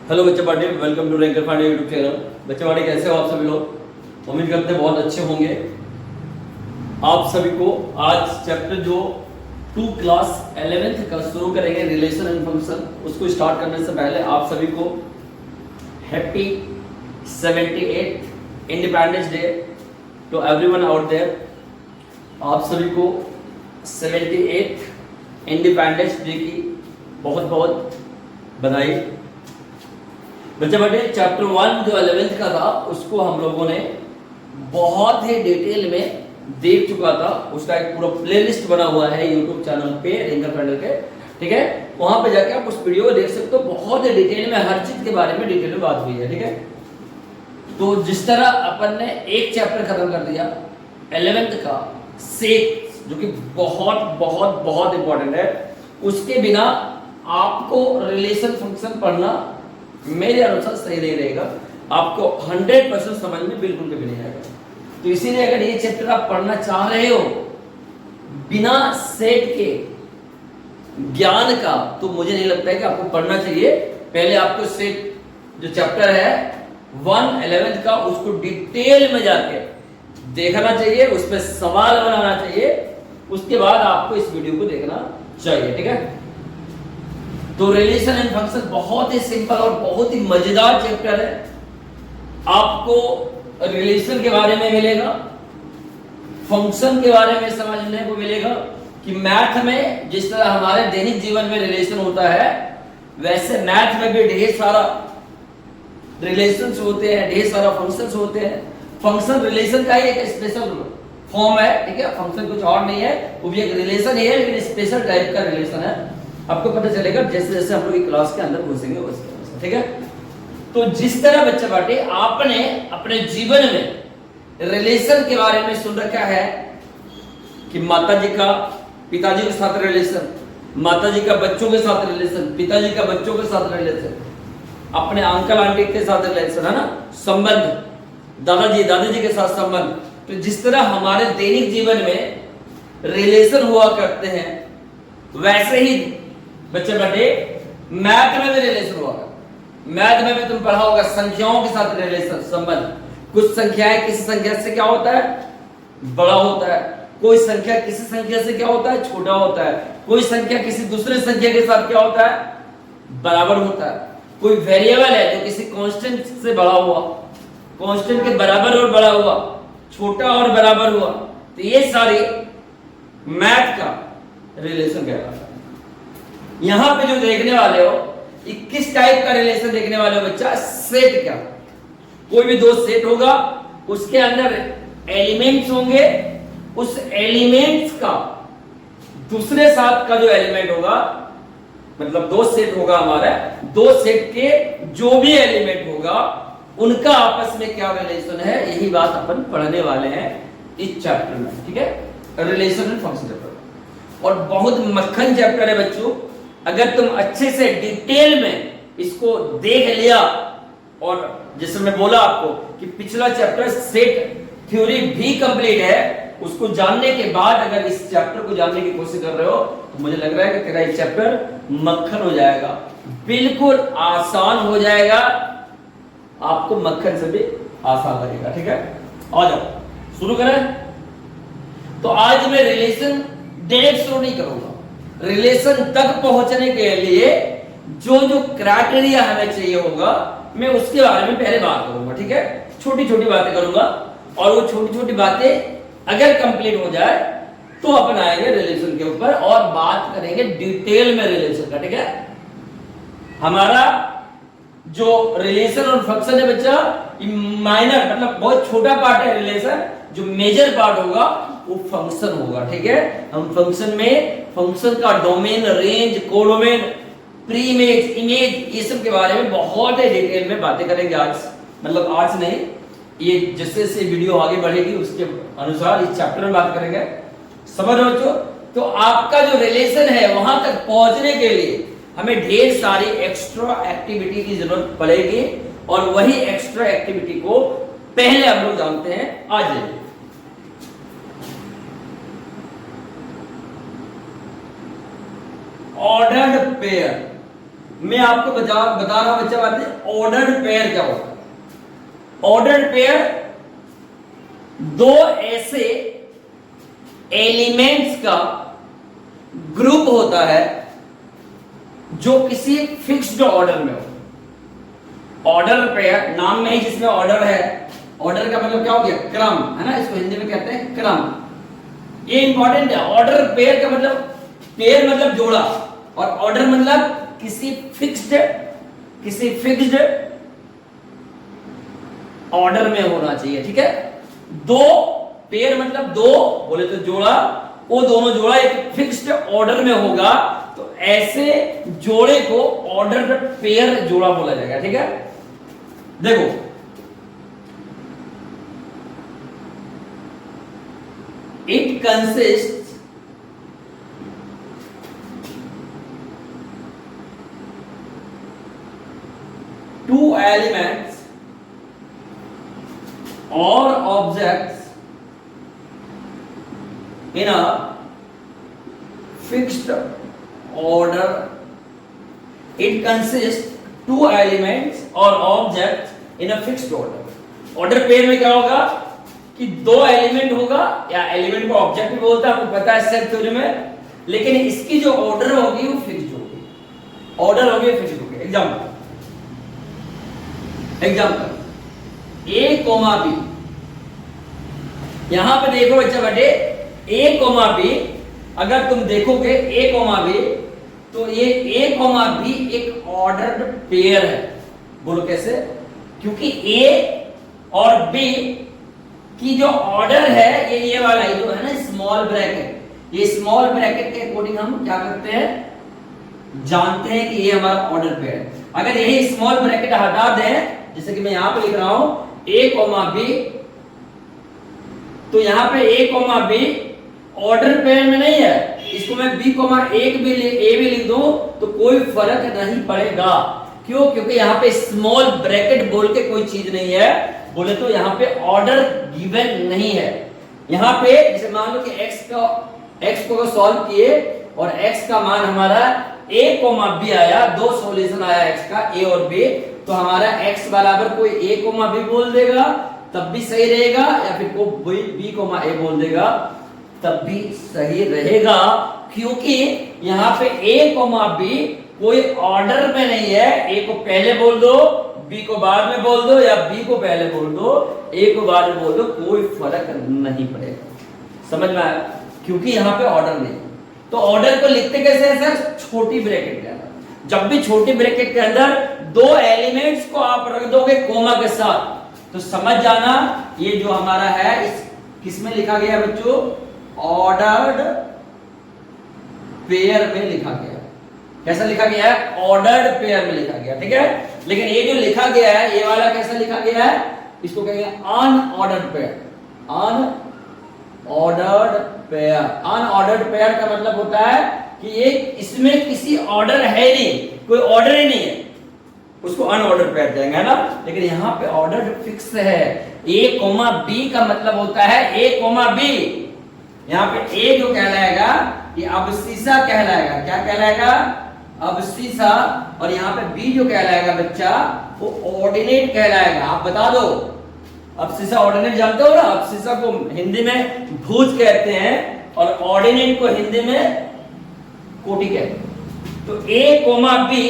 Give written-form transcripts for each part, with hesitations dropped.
Hello बच्चे party, welcome to Ranker Pandey YouTube channel. बच्चे party कैसे हो आप सभी लोग? उम्मीद करते हैं बहुत अच्छे होंगे। आप सभी को आज चैप्टर जो 2 क्लास 11th का शुरू करेंगे, रिलेशन एंड फंक्शन, उसको स्टार्ट करने से पहले आप सभी को happy 78th independence day to everyone out there. आप सभी को 78th इंडिपेंडेंस डे की बहुत बहुत बधाई। बच्चे बटे चैप्टर 1 जो 11th का था उसको हम लोगों ने बहुत ही डिटेल में देख चुका था। उसका एक पूरा प्लेलिस्ट बना हुआ है यूट्यूब चैनल पे रैंकर पांडे के, ठीक है। वहां पे जाके आप उस वीडियो को देख सकते हो। बहुत ही डिटेल में हर चीज के बारे में डिटेल में बात हुई है, ठीक है। तो जिस तरह अपन ने एक चैप्टर खत्म कर दिया 11th का सेक, जो कि बहुत बहुत बहुत इंपॉर्टेंट है, उसके बिना आपको रिलेशन फंक्शन पढ़ना मेरे अनुसार सही नहीं रहेगा। आपको 100% समझ में बिल्कुल कभी नहीं आएगा। तो इसीलिए अगर ये चैप्टर आप पढ़ना चाह रहे हो बिना सेट के ज्ञान का, तो मुझे नहीं लगता है कि आपको पढ़ना चाहिए। पहले आपको सेट जो चैप्टर है 1 11th का, उसको डिटेल में जाके देखना चाहिए, उस पर सवाल बनाना चाहिए, उसके बाद आपको इस वीडियो को देखना चाहिए, ठीक है। तो रिलेशन एंड फंक्शन बहुत ही सिंपल और बहुत ही मजेदार चैप्टर है। आपको रिलेशन के बारे में मिलेगा, फंक्शन के बारे में समझने को मिलेगा कि मैथ में जिस तरह हमारे दैनिक जीवन में रिलेशन होता है, वैसे मैथ में भी ढेर सारा रिलेशंस होते हैं, ढेर सारा फंक्शंस होते हैं। फंक्शन रिलेशन का ही एक स्पेशल फॉर्म है, ठीक है। फंक्शन कुछ और नहीं है, वो भी एक रिलेशन ही है, लेकिन स्पेशल टाइप का रिलेशन है। आपको पता चलेगा जैसे जैसे हम लोग क्लास के अंदर घुसेंगे वैसे, ठीक है। तो जिस तरह बच्चे बाटे आपने अपने जीवन में रिलेशन के बारे में सुन रखा है कि माता जी का पिताजी के साथ रिलेशन, माता जी का बच्चों के साथ रिलेशन, पिताजी का बच्चों के साथ रिलेशन, अपने अंकल आंटी के साथ रिलेशन, है ना, संबंध, दादाजी दादाजी के साथ संबंध। तो जिस तरह हमारे दैनिक जीवन में रिलेशन हुआ करते हैं, वैसे ही बच्चे बटे मैथ में भी रिलेशन हुआ। मैथ में भी तुम पढ़ा होगा संख्याओं के साथ रिलेशन, संबंध। कुछ संख्याएं किसी संख्या से क्या होता है, बड़ा होता है। कोई संख्या किसी संख्या से क्या होता है, छोटा होता है। कोई संख्या किसी दूसरे संख्या के साथ क्या होता है, बराबर होता है। कोई वेरिएबल है जो किसी कांस्टेंट से बड़ा हुआ, कांस्टेंट के बराबर और बड़ा हुआ, छोटा और बराबर हुआ। तो ये सारी मैथ का रिलेशन कहलाता है। यहां पे जो देखने वाले हो 21 टाइप का रिलेशन देखने वाले हो बच्चा। सेट क्या, कोई भी दो सेट होगा, उसके अंदर एलिमेंट्स होंगे, उस एलिमेंट्स का दूसरे साथ का जो एलिमेंट होगा, मतलब दो सेट होगा हमारा, दो सेट के जो भी एलिमेंट होगा उनका आपस में क्या रिलेशन है, यही बात अपन पढ़ने वाले हैं इस चैप्टर में, ठीक है। रिलेशन एंड फंक्शन चैप्टर और बहुत मक्खन चैप्टर है बच्चों। अगर तुम अच्छे से डिटेल में इसको देख लिया, और जैसे मैं बोला आपको कि पिछला चैप्टर सेट थ्योरी भी कंप्लीट है, उसको जानने के बाद अगर इस चैप्टर को जानने की कोशिश कर रहे हो, तो मुझे लग रहा है कि तेरा ये चैप्टर मक्खन हो जाएगा, बिल्कुल आसान हो जाएगा। आपको मक्खन से भी आसान लगेगा, ठीक है। आ जाओ शुरू करें। तो आज मैं रिलेशन डायरेक्ट शुरू नहीं करूंगा। रिलेशन तक पहुंचने के लिए जो जो क्राइटेरिया हमें चाहिए होगा, मैं उसके बारे में पहले बात करूंगा, ठीक है। छोटी छोटी बातें करूंगा, और वो छोटी छोटी बातें अगर कंप्लीट हो जाए तो अपन आएंगे रिलेशन के ऊपर और बात करेंगे डिटेल में रिलेशन का, ठीक है। हमारा जो रिलेशन और फंक्शन है बच्चा, माइनर मतलब बहुत छोटा पार्ट है रिलेशन। जो मेजर पार्ट होगा वो फंक्शन होगा, ठीक है। हम फंक्शन में फंक्शन का डोमेन, रेंज, कोडोमेन, प्रीइमेज, इमेज, ये सब के बारे में बहुत ही डिटेल में बातें करेंगे आज। मतलब आज नहीं, ये जैसे जैसे वीडियो आगे बढ़ेगी उसके अनुसार इस चैप्टर में बात करेंगे, समझ रहे हो। तो आपका जो रिलेशन है वहां तक पहुंचने के लिए हमें ढेर सारी एक्स्ट्रा एक्टिविटी की जरूरत पड़ेगी, और वही एक्स्ट्रा एक्टिविटी को पहले हम लोग जानते हैं आज। ऑर्डर्ड पेयर, मैं आपको बता रहा हूं बच्चा बात, ऑर्डर्ड पेयर क्या होता है। ऑर्डर्ड पेयर दो ऐसे एलिमेंट्स का ग्रुप होता है जो किसी फिक्स्ड ऑर्डर में हो। ऑर्डर पेयर नाम में ही जिसमें ऑर्डर है, ऑर्डर का मतलब क्या हो गया, क्रम, है ना, इसको हिंदी में कहते हैं क्रम। ये इंपॉर्टेंट है। ऑर्डर पेयर का मतलब, पेयर मतलब जोड़ा, और ऑर्डर मतलब किसी फिक्स्ड ऑर्डर में होना चाहिए, ठीक है। दो पेयर मतलब दो बोले तो जोड़ा, वो दोनों जोड़ा एक फिक्स्ड ऑर्डर में होगा, तो ऐसे जोड़े को ऑर्डर पेयर जोड़ा बोला जाएगा, ठीक है। देखो it consist two elements or objects in a fixed order. It consists two elements or objects in a fixed order. Order pair में क्या होगा कि दो एलिमेंट होगा, या एलिमेंट को ऑब्जेक्ट भी बोलता है, आपको पता है सेट थ्योरी में, लेकिन इसकी जो ऑर्डर होगी वो फिक्स्ड होगी, ऑर्डर होगी फिक्स्ड होगी। एग्जाम्पल ए कोमा बी, यहां पे देखो बच्चा बेटे ए कोमा बी, अगर तुम देखोगे ए कोमा बी तो ये ए कोमा बी एक ऑर्डर्ड पेयर है। बोलो कैसे? क्योंकि ए और बी की जो ऑर्डर है ये वाला ही जो है ना स्मॉल ब्रैकेट, ये स्मॉल ब्रैकेट के अकॉर्डिंग हम क्या करते हैं, जानते हैं कि ये हमारा ऑर्डर पेयर है। अगर यही स्मॉल ब्रैकेट हटा दें, जैसे कि मैं यहां पे लिख रहा हूं ए कोमा बी, तो यहां पे ए कोमा बी ऑर्डर पेयर में नहीं है, इसको मैं बी कोमा ए भी लिख दूं तो कोई फर्क नहीं पड़ेगा। क्यों? क्योंकि यहां पे स्मॉल ब्रैकेट बोल के कोई चीज नहीं है, बोले तो यहां पे ऑर्डर गिवन नहीं है। यहां पे जैसे मान लो कि x को सॉल्व किए और x का मान हमारा a कोमा b आया, दो सॉल्यूशन आया x का a और b, तो हमारा x बराबर कोई a कोमा b बोल देगा तब भी सही रहेगा, या फिर कोई b कोमा a बोल देगा तब भी सही रहेगा, क्योंकि यहाँ पे a कोमा b कोई ऑर्डर में नहीं है। a को पहले बोल दो, b को बाद में बोल दो, या b को पहले बोल दो, a को बाद में बोल दो, कोई फर्क नहीं पड़ेगा। समझ में आया? क्योंकि यहाँ पे ऑर्डर नहीं। तो ऑर्डर को लिखते कैसे हैं सर? छोटी ब्रैकेट के अंदर। जब भी छोटी ब्रैकेट के अंदर दो एलिमेंट्स को आप रख दोगे कोमा के साथ, तो समझ जाना ये जो हमारा है इस किसमें लिखा गया बच्चों? ऑर्डर्ड पेयर में लिखा गया। कैसा लिखा गया है? ऑर्डर्ड पेयर में लिखा गया, ठीक है। लेकिन ये जो लिखा गया है ये वाला कैसा लिखा गया है? इसको कहेंगे unordered pair. Unordered pair, unordered pair का मतलब होता है कि ये इसमें किसी ऑर्डर है नहीं, कोई ऑर्डर ही नहीं है, उसको अनऑर्डर्ड पेयर कहेंगे, है ना। लेकिन यहाँ पे ऑर्डर फिक्स है। ए कोमा बी का मतलब होता है ए कोमा बी। यहाँ पे ए जो कहलाएगा ये अबसीसा कहलाएगा। क्या कहलाएगा? अबसीसा। और यहाँ पे बी जो कहलाएगा बच्चा वो ऑर्डिनेट कहलाएगा। आप बता दो अबसीसा ऑर्डिनेट जानते हो ना? अबसीसा को हिंदी में भुज कहते हैं और ऑर्डिनेट को हिंदी में कोटि कहते हैं। तो ए कोमा बी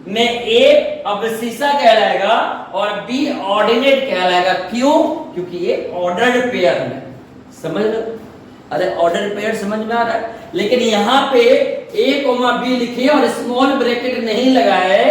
में ए अबसीसा कहलाएगा और बी ऑर्डिनेट कहलाएगा। क्यों? क्योंकि ये ऑर्डर्ड पेयर में। समझ लो? अरे ऑर्डर पेयर समझ में आ रहा है। लेकिन यहाँ पे ए कोमा बी लिखे और स्मॉल ब्रैकेट नहीं लगाए,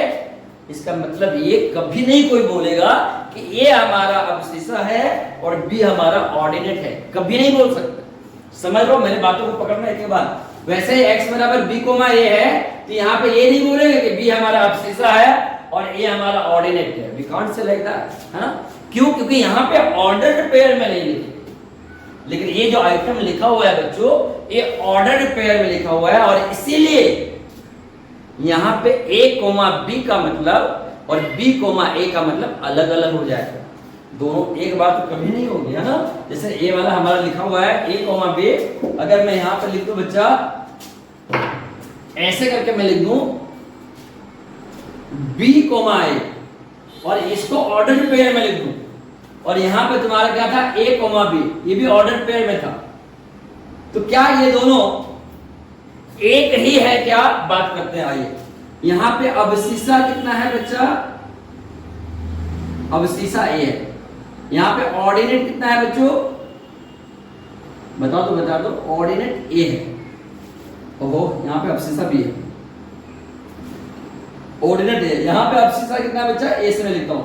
इसका मतलब ये कभी नहीं कोई बोलेगा कि ए हमारा अबसीसा है और बी हमारा ऑर्डिनेट है, कभी नहीं बोल सकते। समझ लो? मेरे बातों को पकड़ना एक बार। वैसे ही x बराबर बी कोमा ए है, तो यहाँ पे ये नहीं बोलेंगे कि बी हमारा अबसीसा है और ए हमारा ऑर्डिनेट है। We can't say like that, है ना। क्यों? क्योंकि यहाँ पे ऑर्डर्ड पेयर में नहीं लिखे। लेकिन ये जो आइटम लिखा हुआ है बच्चों ये ऑर्डर्ड पेयर में लिखा हुआ है, और इसीलिए यहाँ पे ए कोमा बी का मतलब और बी कोमा ए का मतलब अलग अलग हो जाएगा। दोनों एक बात तो कभी नहीं होगी, है ना। जैसे ए वाला हमारा लिखा हुआ है ए कोमा बी, अगर मैं यहाँ पे लिख दूं बच्चा ऐसे करके मैं लिख दूं बी कोमा ए, और इसको ऑर्डर पेयर में लिख दूं, और यहां पे तुम्हारा क्या था ए कोमा बी, ये भी ऑर्डर पेयर में था। तो क्या ये दोनों एक ही है क्या, बात करते हैं। आइए यहां पे अवशिष्टा कितना है बच्चा, अवशिष्टा ए है। यहां पे ऑर्डिनेट कितना है बच्चों, बताओ तो बता दो, ऑर्डिनेट ए है। ओहो यहां पे अवशिष्टा बी है, ऑर्डिनेट ए। यहां पे अवशिष्टा कितना है बच्चा, ए से मैं लिखता हूं,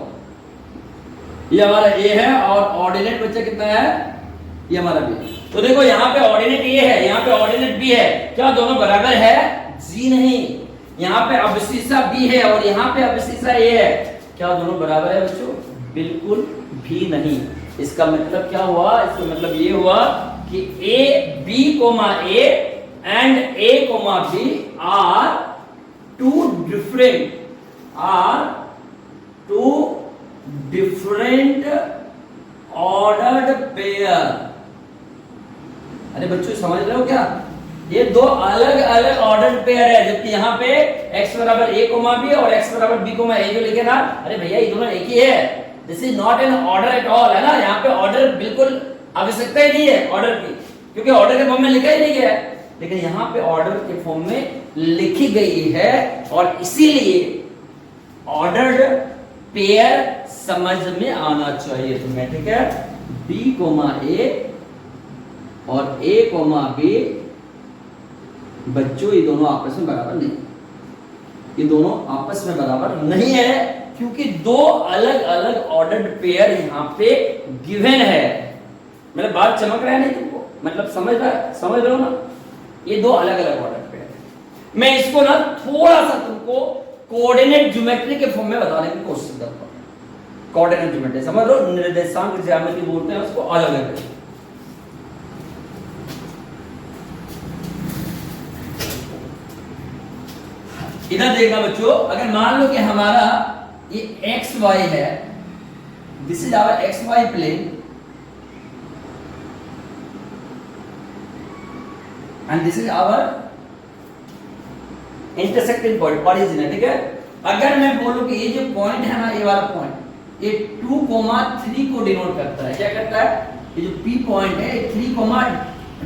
ये हमारा ए है, और ऑर्डिनेट बच्चा कितना है, ये हमारा बी। तो देखो यहाँ पे ऑर्डिनेट ए है, यहाँ पे ऑर्डिनेट बी है, क्या दोनों बराबर है, जी नहीं। यहाँ पे अवशिष्टा बी है और यहाँ पे अवशिष्टा ए है, क्या दोनों बराबर है बच्चों, बिल्कुल भी नहीं। इसका मतलब क्या हुआ, इसका मतलब ये हुआ कि A B comma A and A comma B are two different ordered pair. अरे बच्चों समझ रहे हो क्या, ये दो अलग अलग ऑर्डर पेयर है, जबकि यहाँ पे x बराबर a कोमा b और x बराबर b कोमा a जो लिखे ना, अरे भैया ये दोनों एक ही है। This is not an order at all, है ना। यहाँ पे ऑर्डर बिल्कुल आवश्यकता ही नहीं है ऑर्डर की, क्योंकि ऑर्डर के फॉर्म में लिखा ही नहीं गया है। लेकिन यहाँ पे ऑर्डर के फॉर्म में लिखी गई है, और इसीलिए ऑर्डर्ड पेयर समझ में आना चाहिए तुम्हें, ठीक है। b कोमा a और a कोमा b, बच्चों ये दोनों आपस में बराबर नहीं, ये दोनों आपस में बराबर नहीं है, क्योंकि दो अलग अलग ऑर्डर्ड पेयर यहाँ पे गिवन है। मेरा बात चमक रहा है नहीं तुमको, मतलब समझ रहे हो ना, ये दो अलग अलग ऑर्डर्ड पेयर है। मैं इसको ना थोड़ा सा तुमको कोऑर्डिनेट ज्योमेट्री के फॉर्म में बताने की कोशिश करता हूँ। कोऑर्डिनेट ज्योमेट्री समझ लो, निर्देशांक ज्यामिति बोलते हैं उसको, अलग अलग। इधर देखना बच्चों, अगर मान लो कि हमारा ये एक्स वाई है, this is our X Y plane, and this is our intersecting point, origin, ठीक है। अगर मैं बोलूं कि ये जो पॉइंट है ना, ये वाला पॉइंट, ये 2,3 को डिनोट करता है, क्या करता है, ये जो P पॉइंट है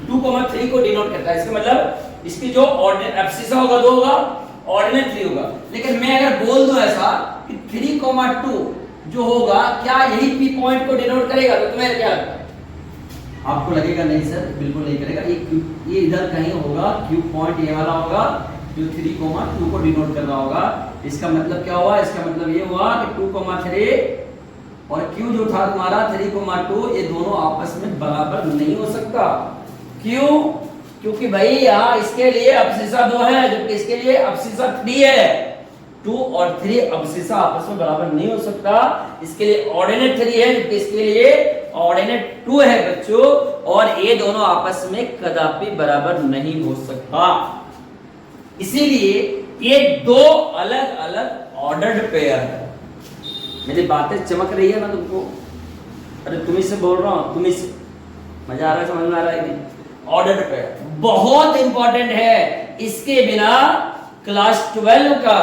2,3 को डिनोट करता है। इसका मतलब इसकी जो एब्सिसा होगा 2 होगा, ऑर्डिनेट 3 होगा। लेकिन मैं अगर बोल दूं ऐसा कि 3,2 जो होगा, क्या यही P पॉइंट को डिनोट करेगा, तो तुम्हें क्या लगता है, आपको लगेगा नहीं सर, बिल्कुल नहीं करेगा। ये इधर कहीं होगा, Q पॉइंट ये वाला होगा जो 3,2 को डिनोट कर रहा होगा। इसका मतलब क्या हुआ, इसका मतलब ये हुआ कि 2,3 और Q जो था तुम्हारा 3,2, ये दोनों आपस में बराबर नहीं हो सकता। क्यों, क्योंकि भाई यहाँ इसके लिए अब्सिसा 2 है, जबकि इसके लिए अब्सिसा 3 है। 2 और 3 अब्सिसा आपस में बराबर नहीं हो सकता। इसके लिए ऑर्डिनेट 3 है, जबकि इसके लिए ऑर्डिनेट 2 है बच्चों, और ये दोनों आपस में कदापि बराबर नहीं हो सकता। इसीलिए ये दो अलग अलग ऑर्डर्ड पेयर है। मेरी बातें चमक रही है ना तुमको, अरे तुम्ही से बोल रहा हूं, तुम्ही से मजा आ रहा है, समझ में आ रहा है कि ऑर्डर्ड पेयर बहुत इंपॉर्टेंट है। इसके बिना क्लास 12 का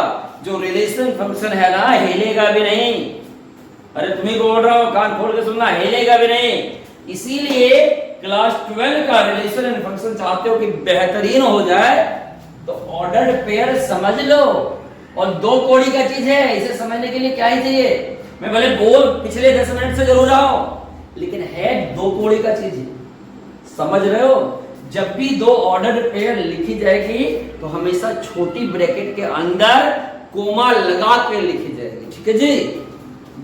जो रिलेशन फंक्शन है ना, हिलेगा भी नहीं। अरे तुम्ही बोल रहा हो, कान खोल के सुनना, हिलेगा भी नहीं। इसीलिए क्लास 12 का रिलेशन एंड फंक्शन चाहते हो कि बेहतरीन हो जाए, तो ऑर्डर्ड पेयर समझ लो। और 2 कौड़ी का चीज है, इसे समझने के लिए क्या ही चाहिए, मैं भले बोल पिछले 10 मिनट से जरूर रहा हूं, लेकिन है 2 कौड़ी का चीज है, समझ रहे हो। जब भी 2 ऑर्डर्ड पेयर लिखी जाएगी तो हमेशा छोटी ब्रैकेट के अंदर कोमा लगा के लिखी जाएगी, ठीक है जी।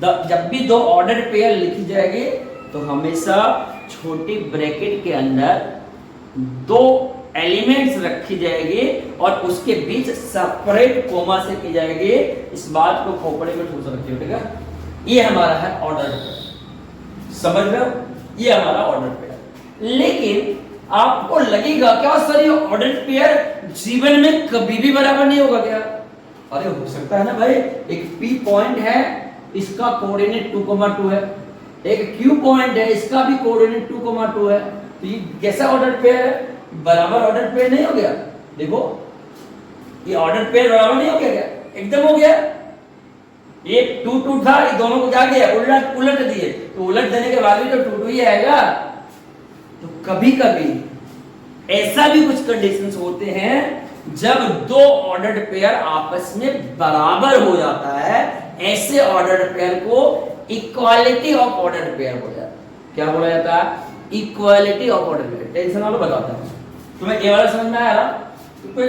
जब भी 2 ऑर्डर्ड पेयर लिखी जाएगी तो हमेशा छोटी ब्रैकेट के अंदर 2 एलिमेंट्स रखी जाएगी और उसके बीच सेपरेट कोमा से की जाएगी। इस बात को खोपड़े में ठूस रखिए, ठीक है। ये हमारा है ऑर्डर्ड पेयर, समझ रहे हो, ये हमारा ऑर्डर्ड पेयर। लेकिन आपको लगेगा क्या सर ये ऑर्डर्ड पेयर जीवन में कभी भी बराबर नहीं होगा क्या? अरे हो सकता है ना भाई। एक P पॉइंट है, इसका कोऑर्डिनेट 2,2 है, एक Q पॉइंट है, इसका भी कोऑर्डिनेट 2,2 है। तो ये कैसा ऑर्डर्ड पेयर है? बराबर ऑर्डर पेयर नहीं हो गया। देखो ये ऑर्डर पेयर बराबर नहीं हो गया क्या? एकदम हो गया। ये 2 2 था, ये दोनों को क्या किया, उलट उलट दिए, तो उलट देने के बाद भी तो 2 2 ही आएगा। तो कभी कभी ऐसा भी कुछ कंडीशंस होते हैं जब दो ऑर्डर्ड पेयर आपस में बराबर हो जाता है, ऐसे ऑर्डर्ड पेयर को इक्वालिटी ऑफ ऑर्डर्ड पेयर हो जाता है। क्या बोला जाता है, equality of ordered pair. Tension वालों बताता हूं तुम्हें, ये वाला समझ में आया? तो कोई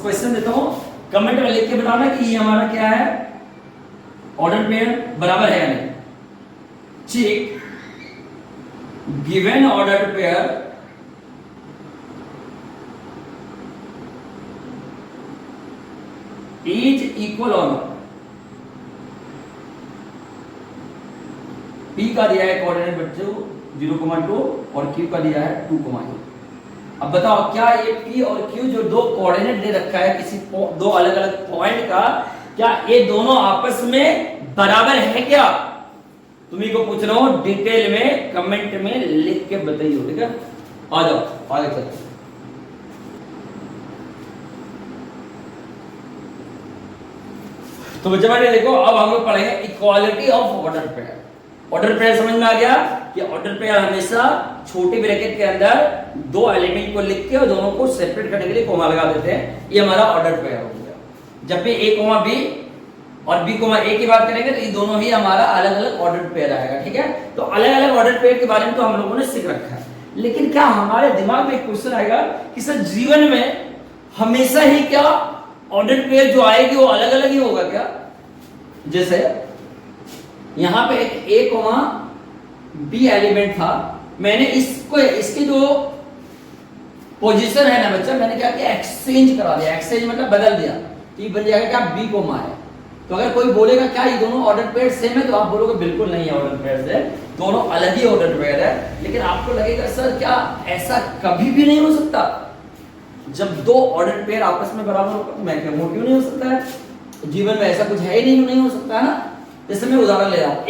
क्वेश्चन देता हूं, कमेंट में लिख के बताना कि ये हमारा क्या है, ऑर्डर्ड पेयर बराबर है या नहीं। Check given ordered pair is equal और P का दिया है कोऑर्डिनेट बच्चों 0,2 और Q का दिया है 2,8। अब बताओ क्या ये P और Q जो दो कोऑर्डिनेट दे रखा है किसी दो अलग अलग पॉइंट का, क्या ये दोनों आपस में बराबर है क्या? तुम्ही को पूछ रहा हूं, डिटेल में कमेंट में लिख के बताइए, ठीक है? आ जाओ आगे चलते। तो बच्चा बेटे देखो, अब हम लोग पढ़ेंगे equality of order pair. Order pair समझ में आ गया कि ऑर्डर पेयर हमेशा छोटे ब्रैकेट के अंदर दो एलिमेंट को लिख के और दोनों को सेपरेट करने के लिए कोमा लगा देते हैं, ये हमारा ऑर्डर पेयर हो गया। जब भी a, b और b, a की बात करेंगे तो ये दोनों ही हमारा अलग अलग ऑर्डर पेयर आएगा, ठीक है? तो अलग अलग ऑर्डर पेयर के बारे में तो हम लोगों ने सीख रखा है, लेकिन क्या हमारे दिमाग में एक क्वेश्चन आएगा कि सर जीवन में हमेशा ही क्या ऑर्डर पेयर जो आएगी वो अलग अलग ही होगा क्या? जैसे यहां पे एक a, b एलिमेंट था, मैंने इसको इसकी जो पोजीशन है ना बच्चा, मैंने क्या किया, एक्सचेंज करा दिया। एक्सचेंज मतलब बदल दिया, तो ये बन जाएगा क्या, b, है। तो अगर कोई बोलेगा क्या ये दोनों ऑर्डर पेयर सेम है, तो आप बोलोगे बिल्कुल नहीं है, ऑर्डर पेयर है, दोनों अलग ही ऑर्डर पेयर है। लेकिन आपको लगेगा सर क्या ऐसा कभी भी नहीं हो सकता? जब दो ऑर्डर पेयर आपस में बराबर होगा तो मैं क्या क्यों नहीं हो सकता है? जीवन में ऐसा कुछ है ही नहीं हो सकता है ना। जैसे मैं उदाहरण ले रहा हूं, a,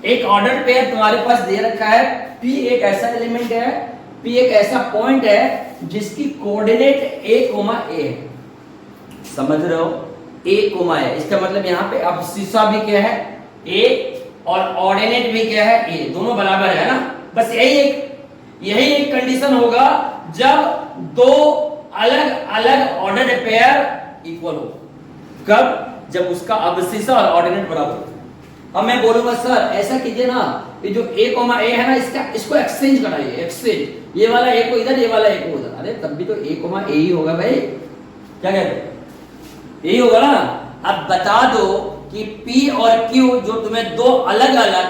एक ऑर्डर पेयर तुम्हारे पास दे रखा है, p एक ऐसा एलिमेंट है, p एक ऐसा पॉइंट है जिसकी कोऑर्डिनेट a, a है। समझ रहे हो, a, a, इसका मतलब यहाँ पे अब शीशा भी क्या है, a, और ऑर्डिनेट भी क्या है, a, दोनों बराबर है ना। बस यही एक कंडीशन होगा जब दो अलग अलग ऑर्डर्ड पेयर इक्वल हो। कब? जब उसका अवशिष्ट और ऑर्डिनेट बराबर हो। अब मैं बोलूंगा सर ऐसा कीजिए ना, ये जो a, a है ना, इसको एक्सचेंज कराइए, एक्सचेंज, ये वाला a को इधर, ये वाला a को उधर। अरे तब भी तो a, a ही होगा भाई, क्या कहते हैं, यही होगा ना। अब बता दो कि P और Q जो तुम्हें दो अलग अलग,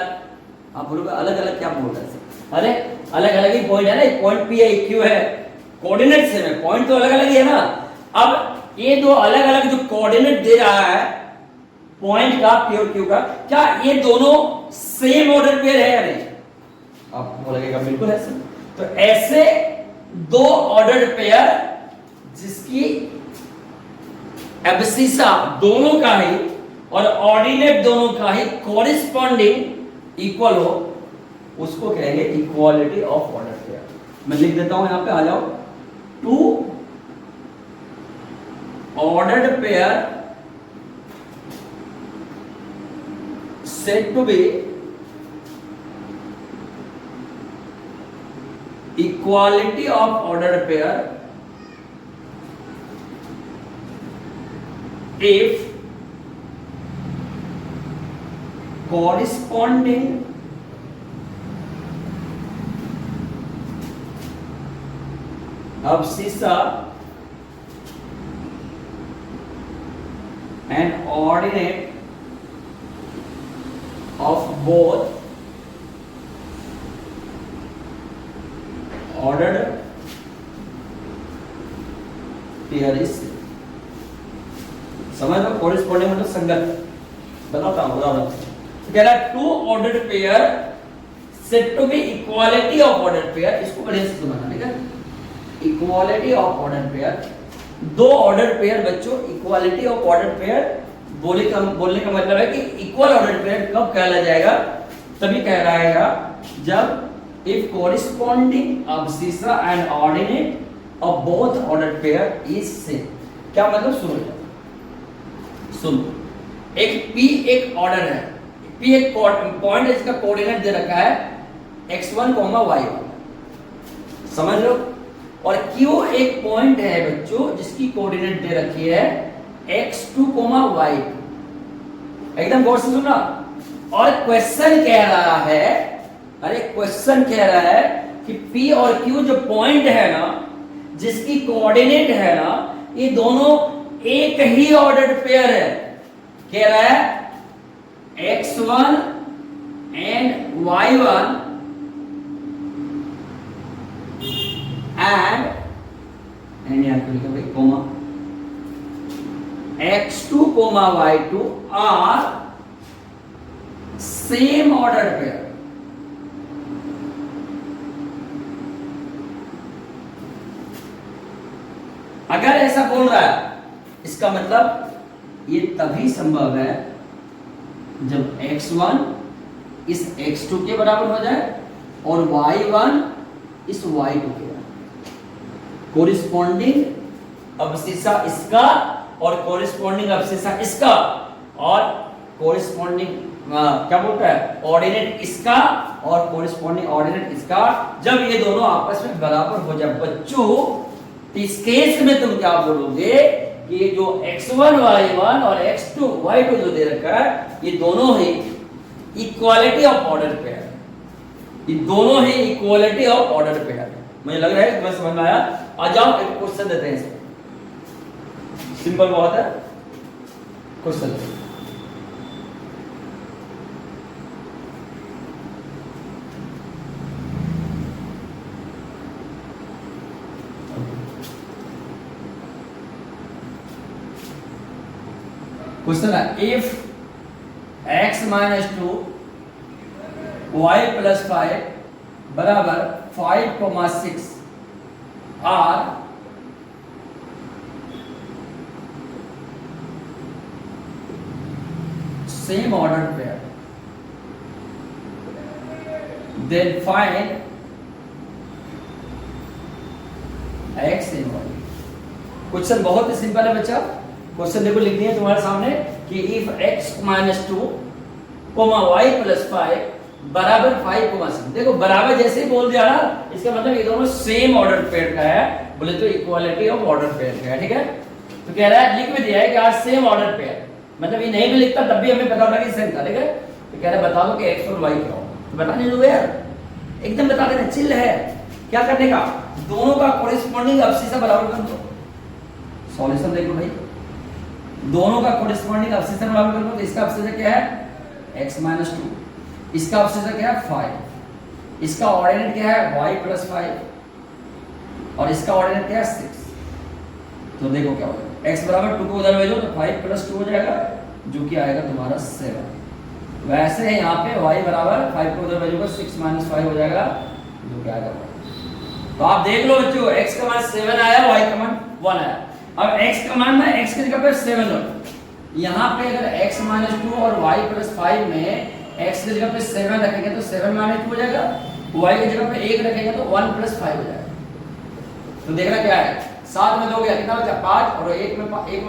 आप बोलोगे अलग अलग क्या बोल रहे हैं? अरे अलग अलग ही पॉइंट है ना, एक पॉइंट P है, एक Q है, कोऑर्डिनेट सेम है, पॉइंट तो अलग अलग ही है ना। अब ये दो अलग अलग जो कोऑर्डिनेट दे रहा है पॉइंट का, P और Q का, क्या ये दोनों सेम ऑर्डर पेयर है या नहीं? आप बोलेगा बिल्कुल है सर। तो ऐसे दो ऑर्डर्ड पेयर जिसकी एब्सिसा दोनों का ही और ऑर्डिनेट दोनों का ही कॉरिस्पॉन्डिंग इक्वल हो, उसको कहेंगे इक्वालिटी ऑफ ऑर्डर पेयर। मैं लिख देता हूं यहां पे, आ जाओ। Two ordered pair said to be equality of ordered pair if corresponding abscissa and ordinate of both ordered pair is समझ लो, कोरिस्पॉन्डिंग मतलब संगत। बताता हूं उदाहरण। कह रहा है two ordered pair said to be equality of ordered pair, इसको बढ़िया से समझना, ठीक है? इक्वालिटी ऑफ ऑर्डर्ड पेयर, दो ऑर्डर्ड पेयर बच्चों, इक्वालिटी ऑफ ऑर्डर्ड पेयर बोलने का मतलब है कि इक्वल ऑर्डर पेयर कब कहला जाएगा? तभी कहलाएगा जब if corresponding abscissa and ordinate of both order pair is same. क्या मतलब? सुनो, एक P एक ऑर्डर है, P एक पॉइंट है जिसका कोऑर्डिनेट दे रखा है x1, y1, समझ लो। और Q एक पॉइंट है बच्चों जिसकी कोऑर्डिनेट दे रखी है x2, y2। एकदम गौर से सुनना। और क्वेश्चन कह रहा है, अरे क्वेश्चन कह रहा है कि P और Q जो पॉइंट है ना, जिसकी कोऑर्डिनेट है ना, ये दोनों एक ही ऑर्डर्ड पेयर है। कह रहा है x1 एंड y1 एंड यहां पे लिखा भाई comma x2, y2 are same ordered pair. अगर ऐसा बोल रहा है, इसका मतलब ये तभी संभव है जब x1 इस x2 के बराबर हो जाए और y1 इस y2 के बराबर। कोरिस्पॉन्डिंग अवशिषा इसका और कोरिस्पॉन्डिंग अवशिषा इसका और कोरिस्पॉन्डिंग क्या बोलता है ऑर्डिनेट इसका और कोरिस्पॉन्डिंग ऑर्डिनेट इसका, जब ये दोनों आपस में बराबर हो जाए बच्चों, तो इस केस में तुम क्या बोलोगे कि ये जो x1 y1 और x2 y2 जो दे रखा है, ये दोनों ही इक्वालिटी ऑफ ऑर्डर पेयर, ये दोनों ही इक्वालिटी ऑफ ऑर्डर पेयर। मुझे लग रहा है तुम्हें समझ में आया। आ जाओ एक क्वेश्चन देते हैं इसमें, सिंपल बहुत है क्वेश्चन। क्वेश्चन है इफ x - 2 y + 5 बराबर 5,6 are same order pair, then find x in y। Question बहुत ही सिंपल है बच्चा। क्वेश्चन देखो लिख दिया तुम्हारे सामने कि इफ x - 2 y + 5 बराबर 5,6। देखो बराबर जैसे ही बोल दिया ना, इसका मतलब ये दोनों सेम ऑर्डर पेयर का है, बोले तो इक्वालिटी ऑफ ऑर्डर पेयर का है। ठीक है, तो कह रहा है लिख भी दिया है कि आज सेम ऑर्डर पेयर, मतलब ये नहीं भी लिखता तब भी हमें पता होता कि सेम था। ठीक है, तो कह रहा है बता दो कि x और y क्या हो। तो बताने दो यार, एकदम बता देना, चिल्ल है। क्या करने का, दोनों का कोरिस्पॉन्डिंग अवशिषा बराबर कर दो। सॉल्यूशन देखो भाई, दोनों का कोरिस्पॉन्डिंग अवशिषा बराबर कर दो। तो इसका अवशिषा क्या है x - 2, इसका अवशिषा क्या है 5, इसका ऑर्डिनेट क्या है y + 5 और इसका ऑर्डिनेट क्या है 6। तो देखो क्या होगा, x बराबर 2 को उधर भेजो तो 5 + 2 हो जाएगा, जो कि आएगा तुम्हारा 7। वैसे यहाँ पे y बराबर 5 को उधर भेजोगे 6 - 5 हो जाएगा, जो कि आएगा 1। तो आप देख लो बच्चों, x का मान 7 आया, y का मान 1 आया। अब x का मान ना, x की जगह पे 7 हो, यहाँ पे अगर x - 2 और y + 5 में x की जगह पे 7 रखेंगे तो 7 - 2 हो जाएगा, y की जगह पे 1 रखेंगे तो 1 + 5 हो जाएगा। तो देखना क्या है, 7 में 2 गया कितना बचा 5 और 1 में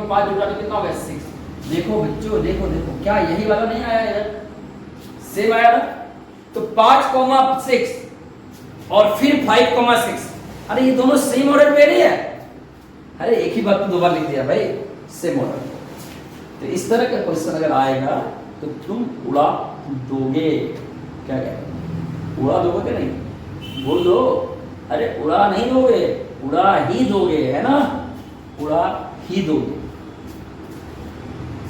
5 जुटा तो कितना हो गया 6। देखो बच्चों, देखो देखो क्या यही वाला नहीं आया इधर, सेम आया ना। तो 5,6 और फिर 5,6, अरे ये दोनों सेम ऑर्डर पे नहीं है। अरे एक ही बात तो दो बार लिख दिया भाई, सेम ऑर्डर। तो इस तरह का क्वेश्चन अगर आएगा तो तुम उड़ा दोगे। क्या कहते, उड़ा दोगे कि नहीं, बोल दो। अरे उड़ा नहीं दोगे, उड़ा ही दोगे, है ना, उड़ा ही दोगे।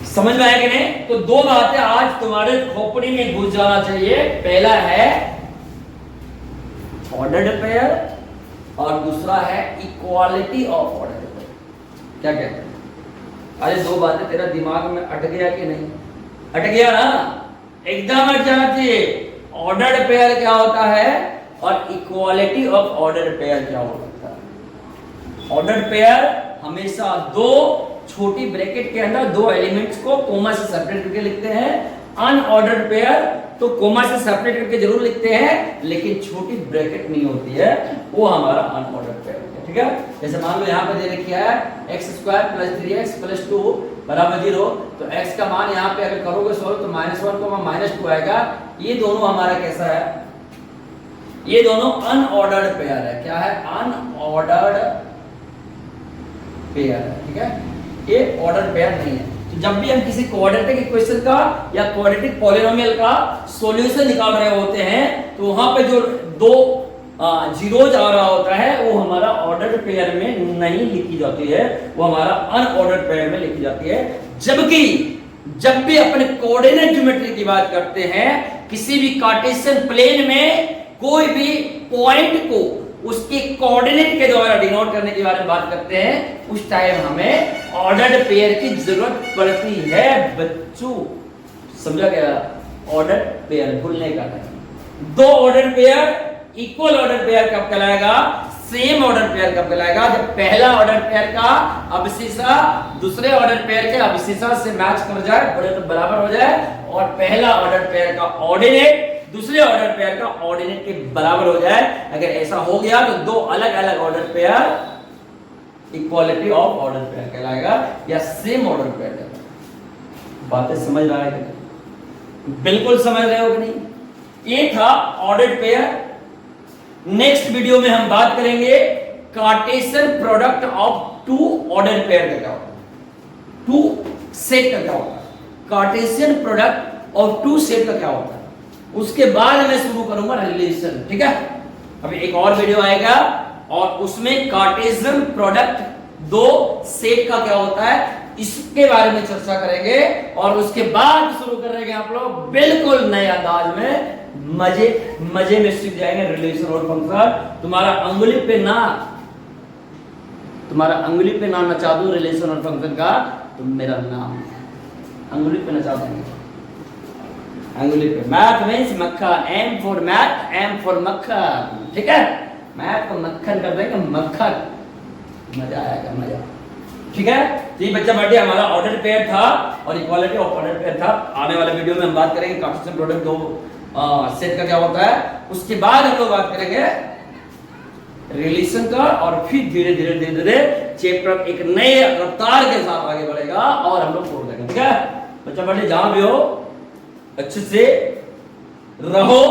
समझ में आया कि नहीं? तो दो बातें आज तुम्हारे खोपड़ी में घुस जाना चाहिए। पहला है ऑर्डर्ड पेयर और दूसरा है इक्वालिटी ऑफ ऑर्डर्ड पेयर। क्या कहते हैं? अरे दो बातें तेरा दिमाग में अट गया कि नहीं? अट गया ना, एकदम अट जाना चाहिए। ऑर्डर्ड पेयर क्या होता है और इक्वालिटी ऑफ ऑर्डर्ड पेयर क्या होता है। ऑर्डर्ड पेयर हमेशा दो छोटी ब्रैकेट के अंदर दो एलिमेंट्स को कोमा से सेपरेट करके लिखते हैं। अनऑर्डर्ड पेयर तो कोमा से सेपरेट करके जरूर लिखते हैं, लेकिन छोटी ब्रैकेट नहीं होती है, वो हमारा अनऑर्डर्ड पेयर है। ठीक है, जैसे मान लो यहाँ पे दे रखा है x² + 3x + 2 बराबर 0, तो x का मान यहाँ पे अगर करोगे सॉल्व तो -1, -2 आएगा। ये दोनों हमारा कैसा है, ये दोनों अनऑर्डर्ड पेयर है। क्या है, अनऑर्डर्ड पेयर है, ठीक है, ये ऑर्डर पेयर नहीं है। तो जब भी हम किसी क्वाड्रेटिक इक्वेशन का या क्वाड्रेटिक पॉलिनोमियल का सॉल्यूशन निकाल रहे होते हैं तो वहां पे जो दो जीरोज आ रहा होता है वो हमारा ऑर्डर्ड पेयर में नहीं लिखी जाती है, वो हमारा अनऑर्डर्ड पेयर में लिखी जाती है। जबकि जब भी अपने कोऑर्डिनेट ज्योमेट्री की बात करते हैं, किसी भी कार्टेशियन प्लेन में कोई भी पॉइंट को उसके कोऑर्डिनेट के द्वारा डिनोट करने के बारे में बात करते हैं, उस टाइम हमें ऑर्डर्ड पेयर की जरूरत पड़ती है बच्चों। समझा गया, ऑर्डर्ड पेयर भूलने का नहीं। दो ordered pair equal order pair कब कहलाएगा, सेम ऑर्डर पेयर कब कहलाएगा, जब पहला ऑर्डर पेयर का अवशिषा दूसरे ऑर्डर पेयर के अवशिषा से मैच कर जाए, बोले तो बराबर हो जाए, और पहला ऑर्डर पेयर का ऑर्डिनेट दूसरे ऑर्डर पेयर का ऑर्डिनेट के बराबर हो जाए। अगर ऐसा हो गया तो दो अलग अलग order pair equality of order pair कहलाएगा या सेम ऑर्डर पेयर कहलाएगा। बातें समझ रहा है कि बिल्कुल समझ रहे हो कि नहीं। ये था ऑर्डर्ड पेयर। नेक्स्ट वीडियो में हम बात करेंगे Cartesian product of two order pair का क्या होता है, टू सेट का क्या होता है, Cartesian product of two set का क्या होता है। उसके बाद मैं शुरू करूंगा रिलेशन, ठीक है। अभी एक और वीडियो आएगा और उसमें कार्टेशियन प्रोडक्ट दो सेट का क्या होता है इसके बारे में चर्चा करेंगे, और उसके बाद शुरू करेंगे आप लोग बिल्कुल नए अंदाज में, मजे में सीख जाएंगे रिलेशन और फंक्शन। तुम्हारा अंगुली पे ना नचा दूं रिलेशन और फंक्शन का, तो मेरा नाम अंगुली पे नचा देंगे, अंगुली पे। मैथ मींस मक्खन, M for math, M for मक्खन, ठीक है। मैथ को मक्खन कर देंगे, मक्खन, मजा आएगा, मजा, ठीक है। तो ये बच्चा बैठे हमारा ऑर्डर पेयर था और इक्वालिटी ऑफ ऑर्डर पेयर था। आने वाले वीडियो में हम बात करेंगे कार्टेशियन प्रोडक्ट दो सेट का क्या होता है। उसके बाद हम लोग बात करेंगे रिलेशन का, और फिर धीरे धीरे चैप्टर एक नए रफ्तार के साथ आगे बढ़ेगा और हम लोग छोड़ देंगे, ठीक है। बच्चा बैठे जहां भी हो अच्छे से रहो,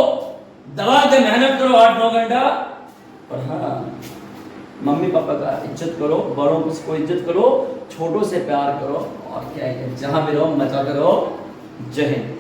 दबा के मेहनत करो 8-9 घंटा, और हाँ मम्मी पापा का इज्जत करो, बड़ों को इज्जत करो, छोटों से प्यार करो, और क्या है जहां भी रहो मचाते रहो। जय हिंद।